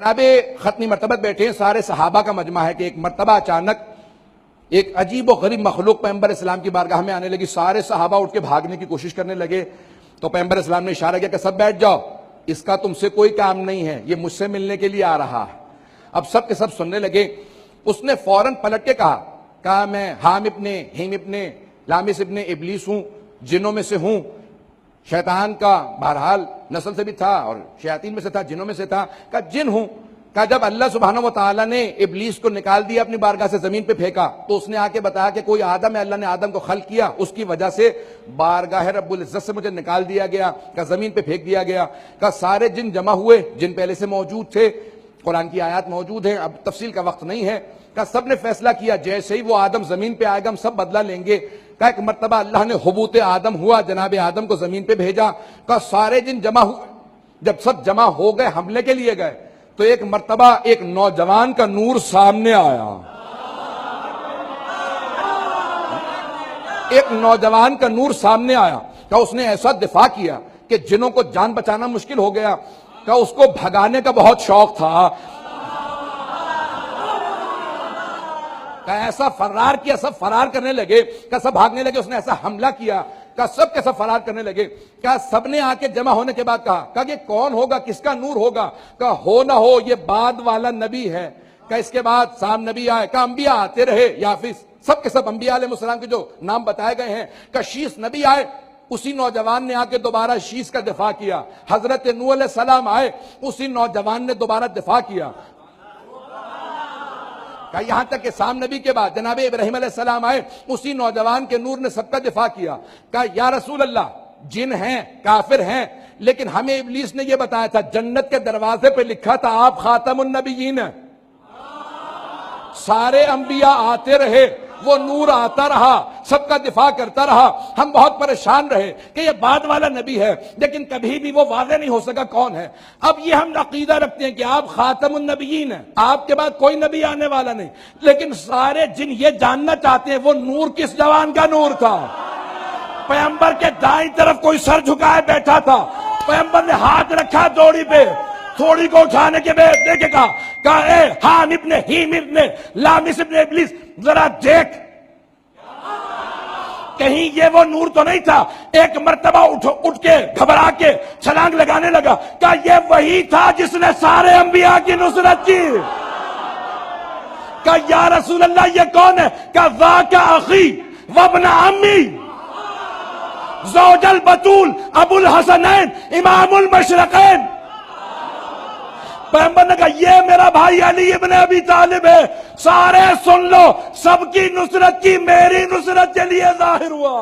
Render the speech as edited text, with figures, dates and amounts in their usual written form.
جناب ختمی مرتبت بیٹھے ہیں، سارے صحابہ کا مجمع ہے کہ ایک مرتبہ اچانک ایک عجیب و غریب مخلوق پیغمبر اسلام کی بارگاہ میں آنے لگی. سارے صحابہ اٹھ کے بھاگنے کی کوشش کرنے لگے تو پیغمبر اسلام نے اشارہ کیا کہ سب بیٹھ جاؤ، اس کا تم سے کوئی کام نہیں ہے، یہ مجھ سے ملنے کے لیے آ رہا ہے. اب سب کے سب سننے لگے. اس نے فوراً پلٹ کے کہا میں حام ابن ہیم ابن لامس ابن ابلیس ہوں، جنوں میں سے ہوں، شیطان کا بہرحال نسل سے بھی تھا اور شیاطین میں سے تھا، جنوں میں سے تھا. کہا جن ہوں. کہا جب اللہ سبحانہ و تعالیٰ نے ابلیس کو نکال دیا اپنی بارگاہ سے زمین پہ پھینکا تو اس نے آ کے بتایا کہ کوئی آدم ہے، اللہ نے آدم کو خلق کیا، اس کی وجہ سے بارگاہ رب العزت سے مجھے نکال دیا گیا. کہا زمین پہ پھینک دیا گیا. کہا سارے جن جمع ہوئے، جن پہلے سے موجود تھے، قرآن کی آیات موجود ہیں، اب تفصیل کا وقت نہیں ہے. کہا سب نے فیصلہ کیا جیسے ہی وہ آدم زمین پہ آئے گا ہم سب بدلہ لیں گے. کہا ایک مرتبہ اللہ نے حبوط آدم ہوا، جناب آدم کو زمین پہ بھیجا. کہا سارے جن جمع ہوئے، جب سب جمع ہو گئے حملے کے لیے گئے تو ایک مرتبہ ایک نوجوان کا نور سامنے آیا. ایک نوجوان کا نور سامنے آیا. کہا اس نے ایسا دفاع کیا کہ جنوں کو جان بچانا مشکل ہو گیا. کہا اس کو بھگانے کا بہت شوق تھا. کہا ایسا فرار کیا، سب فرار کرنے لگے. کہا سب بھاگنے لگے. اس نے ایسا حملہ کیا، کہا سب کے سب فرار کرنے لگے. کہا سب نے آ کے جمع ہونے کے بعد کہا یہ کون ہوگا، کس کا نور ہوگا؟ کہا ہو نہ ہو یہ بعد والا نبی ہے. کہا اس کے بعد سام نبی آئے. کہا انبیاء آتے رہے یا پھر سب کے سب انبیاء علیہ السلام کے جو نام بتائے گئے ہیں. کہا شیس نبی آئے. اسی نوجوان نے آ کے دوبارہ شیس کا دفاع کیا. حضرت نوح علیہ السلام آئے. اسی نوجوان نے دوبارہ دفاع کیا. کہ یہاں تک کہ سام نبی کے بعد جناب ابراہیم علیہ السلام آئے. اسی نوجوان کے نور نے سب کا دفاع کیا. کہا یا رسول اللہ جن ہیں، کافر ہیں، لیکن ہمیں ابلیس نے یہ بتایا تھا جنت کے دروازے پہ لکھا تھا آپ خاتم النبیین ہیں. سارے انبیاء آتے رہے، وہ نور آتا رہا، سب کا دفاع کرتا رہا. ہم بہت پریشان رہے کہ یہ بعد والا نبی ہے، لیکن کبھی بھی وہ واضح نہیں ہو سکا کون ہے. اب یہ ہم عقیدہ رکھتے ہیں کہ آپ خاتم النبیین ہیں، آپ کے بعد کوئی نبی آنے والا نہیں، لیکن سارے جن یہ جاننا چاہتے ہیں وہ نور کس جوان کا نور تھا. پیغمبر کے دائیں طرف کوئی سر جھکائے بیٹھا تھا. پیغمبر نے ہاتھ رکھا دوڑی پہ، تھوڑی کو اٹھانے کے بعد دے کے کہا اے حام ابن ہیم ابن لامس ابن ابلیس ذرا دیکھ کہیں یہ وہ نور تو نہیں تھا. ایک مرتبہ اٹھ کے گھبرا کے چھلانگ لگانے لگا. کہا یہ وہی تھا جس نے سارے انبیاء کی نصرت کی. کہا یا رسول اللہ یہ کون ہے؟ کہا ذاک اخی وابن عمی زوج البتول ابو الحسنین امام المشرقین. پیغمبر نے کہا یہ میرا بھائی علی ابن ابی طالب ہے. سارے سن لو، سب کی نصرت کی میری نصرت کے لیے ظاہر ہوا.